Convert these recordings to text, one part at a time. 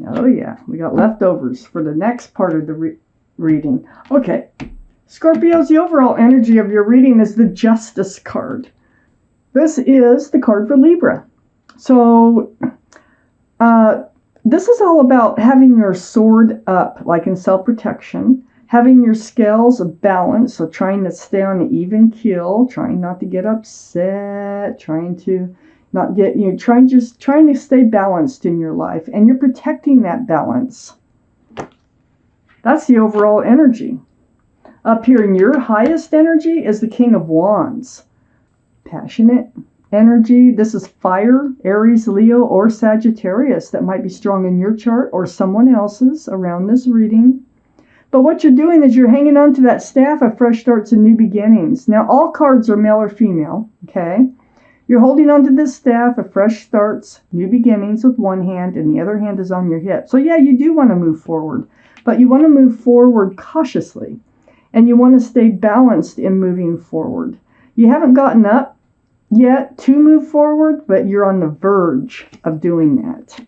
Oh yeah, we got leftovers for the next part of the reading. Okay, Scorpios, the overall energy of your reading is the Justice card. This is the card for Libra. So, this is all about having your sword up, like in self-protection, having your scales balanced, so trying to stay on an even keel, trying not to get upset, trying to not get, trying to stay balanced in your life, and you're protecting that balance. That's the overall energy. Up here in your highest energy is the King of Wands. Passionate energy. This is fire, Aries, Leo, or Sagittarius. That might be strong in your chart or someone else's around this reading. But what you're doing is you're hanging on to that staff of fresh starts and new beginnings. Now, all cards are male or female, okay? You're holding on to this staff of fresh starts, new beginnings with one hand, and the other hand is on your hip. So yeah, you do want to move forward, but you want to move forward cautiously, and you want to stay balanced in moving forward. You haven't gotten up yet to move forward, but you're on the verge of doing that.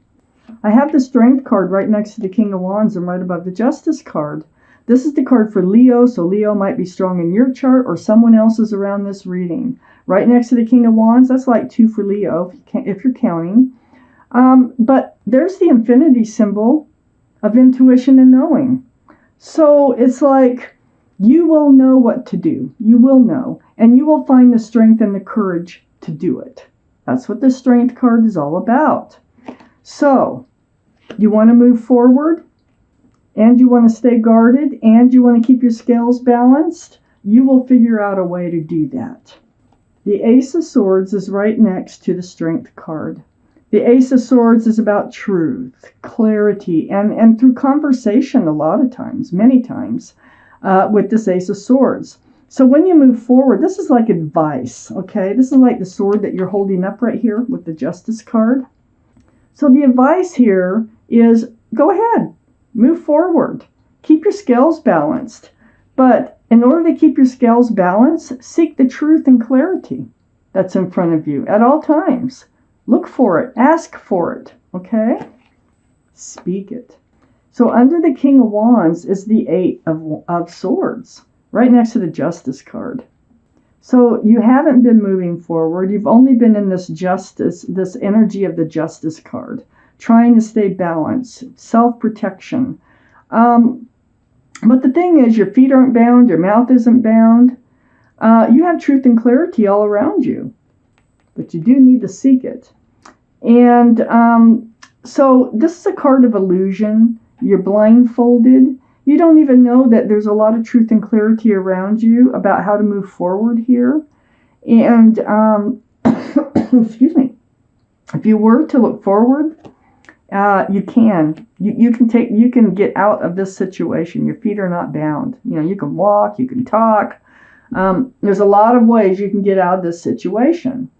I have the Strength card right next to the King of Wands and right above the Justice card. This is the card for Leo, so Leo might be strong in your chart or someone else's around this reading. Right next to the King of Wands, that's like 2 for Leo if you're counting. But there's the infinity symbol of intuition and knowing. So it's like you will know what to do. You will know. And you will find the strength and the courage to do it. That's what the Strength card is all about. So you want to move forward, and you want to stay guarded, and you want to keep your scales balanced. You will figure out a way to do that. The Ace of Swords is right next to the Strength card. The Ace of Swords is about truth, clarity, and through conversation a lot of times, many times, with this Ace of Swords. So when you move forward, this is like advice, okay? This is like the sword that you're holding up right here with the Justice card. So the advice here is go ahead, move forward, keep your scales balanced. But in order to keep your scales balanced, seek the truth and clarity that's in front of you at all times. Look for it, ask for it, okay? Speak it. So under the King of Wands is the Eight of Swords, right next to the Justice card. So you haven't been moving forward. You've only been in this justice, this energy of the Justice card, trying to stay balanced, self-protection. But the thing is, your feet aren't bound, your mouth isn't bound. You have truth and clarity all around you, but you do need to seek it. And so this is a card of illusion. You're blindfolded. You don't even know that there's a lot of truth and clarity around you about how to move forward here. And, excuse me, if you were to look forward, you can. You can get out of this situation. Your feet are not bound. You can walk, you can talk. There's a lot of ways you can get out of this situation.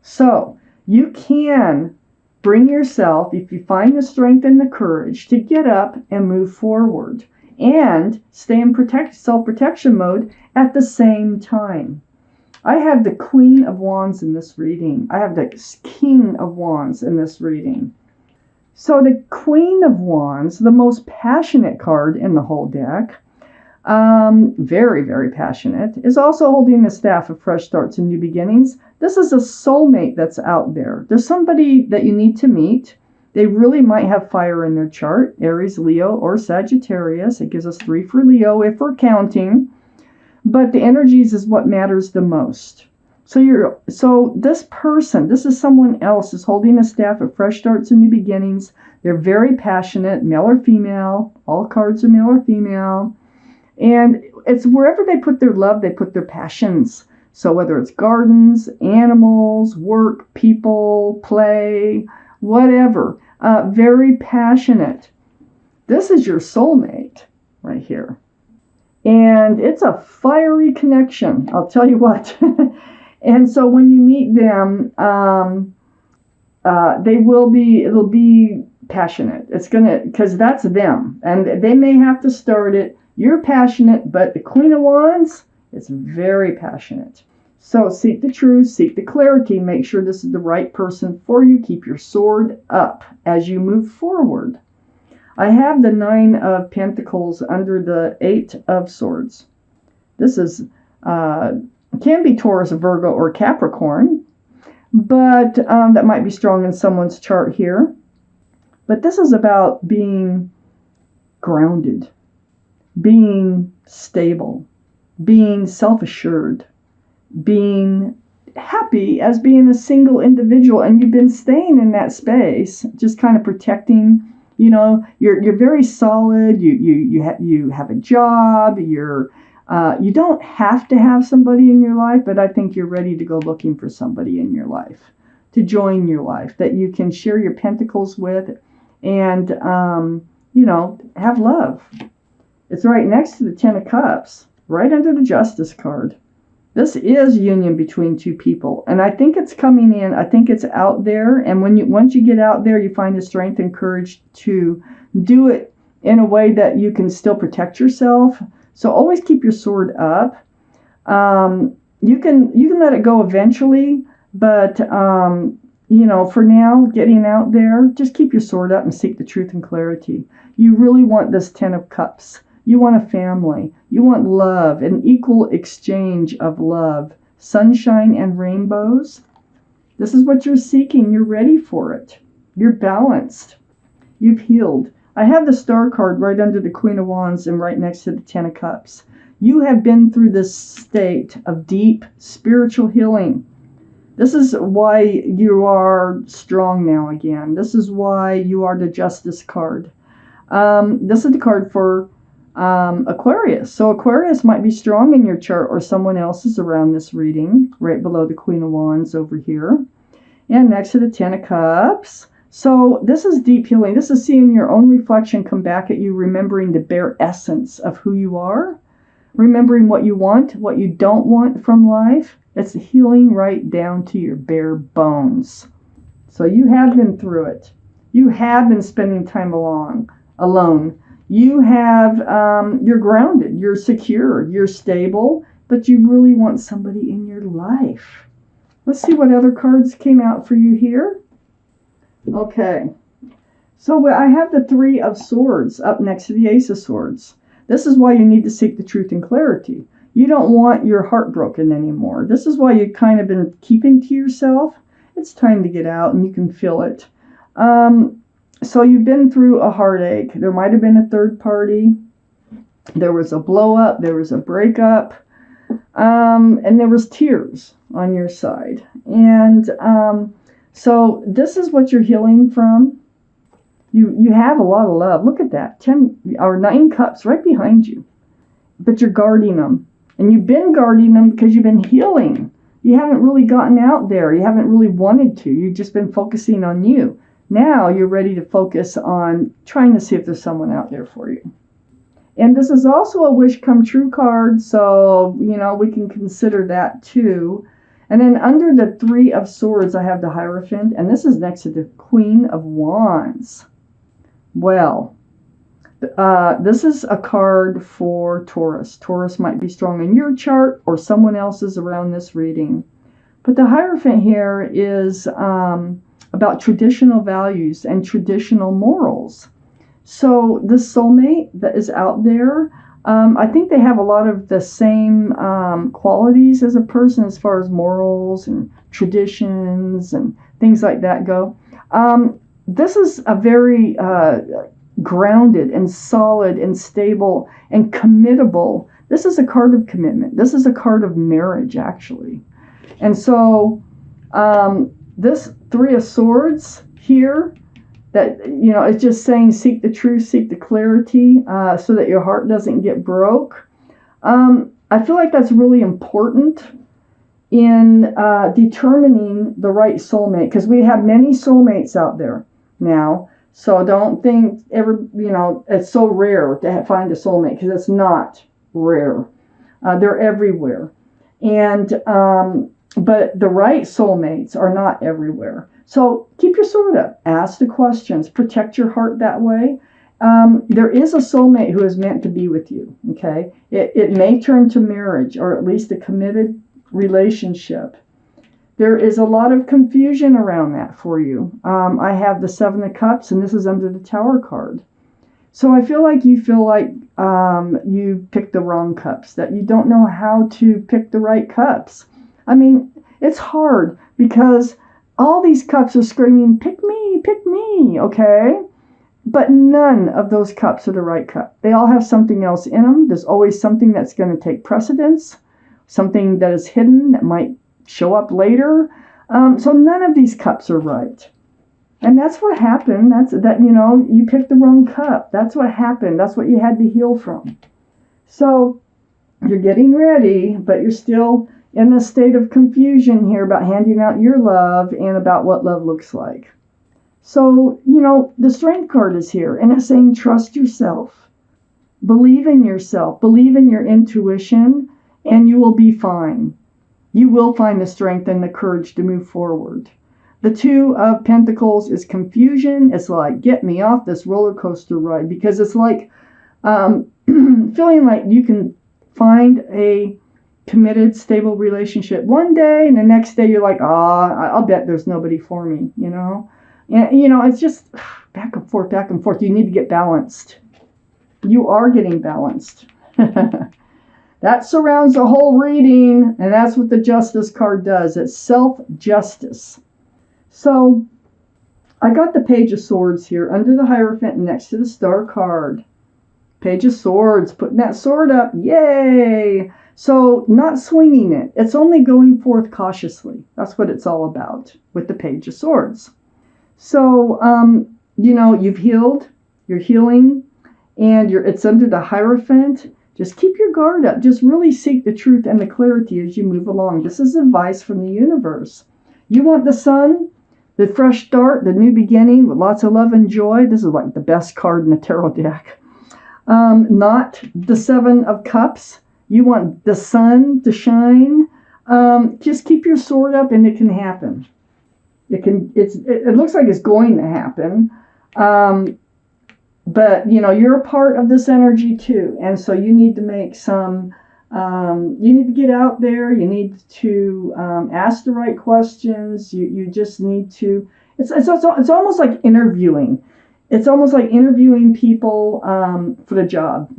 So you can bring yourself, if you find the strength and the courage, to get up and move forward and stay in self-protection mode at the same time. I have the Queen of Wands in this reading. I have the King of Wands in this reading. So the Queen of Wands, the most passionate card in the whole deck, very, very passionate, is also holding the staff of fresh starts and new beginnings. This is a soulmate that's out there. There's somebody that you need to meet. They really might have fire in their chart, Aries, Leo, or Sagittarius. It gives us 3 for Leo if we're counting. But the energies is what matters the most. So this person, this is someone else, is holding a staff of fresh starts and new beginnings. They're very passionate, male or female. All cards are male or female. And it's wherever they put their love, they put their passions. So whether it's gardens, animals, work, people, play, whatever. Very passionate. This is your soulmate right here. And it's a fiery connection, I'll tell you what. And so when you meet them, it'll be passionate. It's because that's them. And they may have to start it. You're passionate, but the Queen of Wands is very passionate. So seek the truth, seek the clarity, make sure this is the right person for you. Keep your sword up as you move forward. I have the Nine of Pentacles under the Eight of Swords. This is can be Taurus, Virgo, or Capricorn, but that might be strong in someone's chart here. But this is about being grounded, being stable, being self-assured, being happy as being a single individual, and you've been staying in that space, just kind of protecting. You're very solid. You have a job. You don't have to have somebody in your life, but I think you're ready to go looking for somebody in your life to join your life that you can share your pentacles with, and have love. It's right next to the Ten of Cups, right under the Justice card. This is union between two people, and I think it's coming in. I think it's out there, and once you get out there, you find the strength and courage to do it in a way that you can still protect yourself. So always keep your sword up. You can let it go eventually, but for now, getting out there, just keep your sword up and seek the truth and clarity. You really want this Ten of Cups. You want a family. You want love, an equal exchange of love, sunshine and rainbows. This is what you're seeking. You're ready for it. You're balanced. You've healed. I have the Star card right under the Queen of Wands and right next to the Ten of Cups. You have been through this state of deep spiritual healing. This is why you are strong now again. This is why you are the Justice card. This is the card for Aquarius. So Aquarius might be strong in your chart, or someone else's around this reading, right below the Queen of Wands over here. And next to the Ten of Cups. So this is deep healing. This is seeing your own reflection come back at you, remembering the bare essence of who you are, remembering what you want, what you don't want from life. It's healing right down to your bare bones. So you have been through it. You have been spending time alone. You have, you're grounded, you're secure, you're stable, but you really want somebody in your life. Let's see what other cards came out for you here. Okay. So I have the Three of Swords up next to the Ace of Swords. This is why you need to seek the truth and clarity. You don't want your heart broken anymore. This is why you've kind of been keeping to yourself. It's time to get out, and you can feel it. So you've been through a heartache. There might have been a third party. There was a blow up. There was a breakup. And there was tears on your side. And so this is what you're healing from. You have a lot of love. Look at that. 10 or 9 cups right behind you. But you're guarding them. And you've been guarding them because you've been healing. You haven't really gotten out there. You haven't really wanted to. You've just been focusing on you. Now you're ready to focus on trying to see if there's someone out there for you. And this is also a wish come true card, so, we can consider that too. And then under the Three of Swords, I have the Hierophant, and this is next to the Queen of Wands. Well, this is a card for Taurus. Taurus might be strong in your chart or someone else's around this reading. But the Hierophant here is about traditional values and traditional morals. So the soulmate that is out there, I think they have a lot of the same qualities as a person as far as morals and traditions and things like that go. This is a very grounded and solid and stable and committable. This is a card of commitment. This is a card of marriage, actually. And so this Three of Swords here, that, it's just saying seek the truth, seek the clarity, so that your heart doesn't get broke. I feel like that's really important in determining the right soulmate, because we have many soulmates out there now. So don't think it's so rare to find a soulmate, because it's not rare. They're everywhere. And but the right soulmates are not everywhere. So keep your sword up. Ask the questions. Protect your heart that way. There is a soulmate who is meant to be with you, okay? It may turn to marriage, or at least a committed relationship. There is a lot of confusion around that for you. I have the Seven of Cups, and this is under the Tower card. So I feel like you picked the wrong cups, that you don't know how to pick the right cups. I mean, it's hard because all these cups are screaming, pick me, okay? But none of those cups are the right cup. They all have something else in them. There's always something that's going to take precedence, something that is hidden that might show up later. So none of these cups are right. And that's what happened. You picked the wrong cup. That's what happened. That's what you had to heal from. So you're getting ready, but you're still in a state of confusion here about handing out your love and about what love looks like. So, the Strength card is here, and it's saying trust yourself. Believe in yourself. Believe in your intuition, and you will be fine. You will find the strength and the courage to move forward. The Two of Pentacles is confusion. It's like, get me off this roller coaster ride, because it's like feeling like you can find a committed, stable relationship one day, and the next day you're like, I'll bet there's nobody for me, And, it's just back and forth, back and forth. You need to get balanced. You are getting balanced. That surrounds the whole reading, and that's what the Justice card does. It's self-justice. So I got the Page of Swords here under the Hierophant next to the Star card. Page of Swords, putting that sword up. Yay! So not swinging it. It's only going forth cautiously. That's what it's all about with the Page of Swords. So, you've healed, you're healing, and it's under the Hierophant. Just keep your guard up. Just really seek the truth and the clarity as you move along. This is advice from the universe. You want the sun, the fresh start, the new beginning with lots of love and joy. This is like the best card in the tarot deck. Not the Seven of Cups. You want the sun to shine. Just keep your sword up, and it can happen. It looks like it's going to happen. But, you're a part of this energy too. And so you need to make you need to get out there. You need to ask the right questions. You just need to, it's almost like interviewing. It's almost like interviewing people for the job.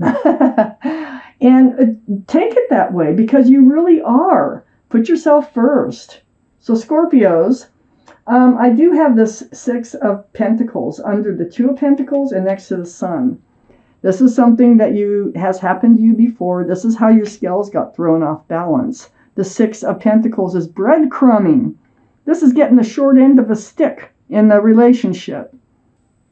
And take it that way, because you really are. Put yourself first. So Scorpios, I do have this Six of Pentacles under the Two of Pentacles and next to the Sun. This is something that has happened to you before. This is how your scales got thrown off balance. The Six of Pentacles is breadcrumbing. This is getting the short end of a stick in the relationship.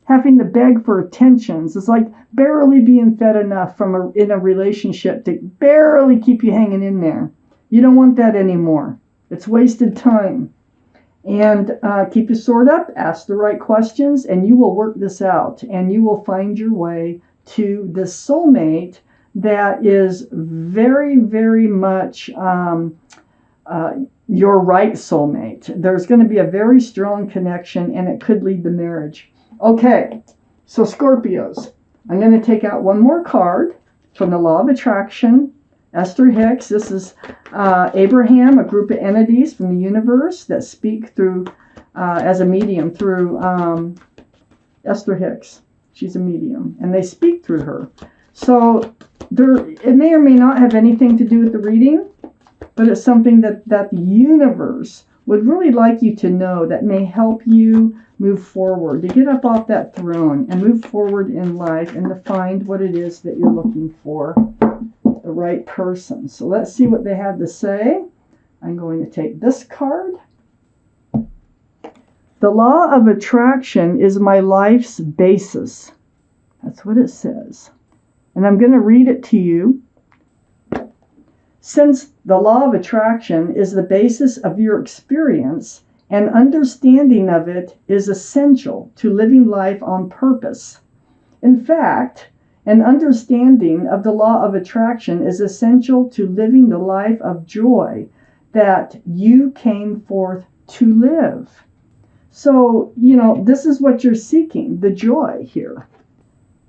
Having to beg for attentions. It's like barely being fed enough in a relationship to barely keep you hanging in there. You don't want that anymore. It's wasted time. And keep your sword up, ask the right questions, and you will work this out. And you will find your way to this soulmate that is very, very much your right soulmate. There's going to be a very strong connection, and it could lead to marriage. Okay, so Scorpios, I'm going to take out one more card from the Law of Attraction. Esther Hicks. This is Abraham, a group of entities from the universe that speak through, as a medium, through Esther Hicks. She's a medium, and they speak through her. So it may or may not have anything to do with the reading, but it's something that the universe would really like you to know that may help you move forward, to get up off that throne and move forward in life and to find what it is that you're looking for, the right person. So let's see what they have to say. I'm going to take this card. The law of attraction is my life's basis. That's what it says. And I'm going to read it to you. Since the law of attraction is the basis of your experience, and understanding of it is essential to living life on purpose. In fact, an understanding of the law of attraction is essential to living the life of joy that you came forth to live. So, this is what you're seeking, the joy here.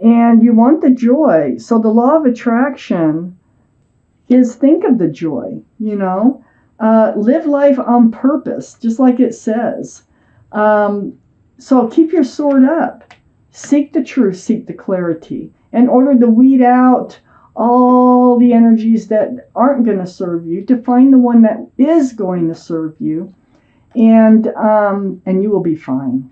And you want the joy. So the law of attraction is think of the joy, live life on purpose, just like it says. So keep your sword up. Seek the truth, seek the clarity, in order to weed out all the energies that aren't going to serve you, to find the one that is going to serve you, and you will be fine.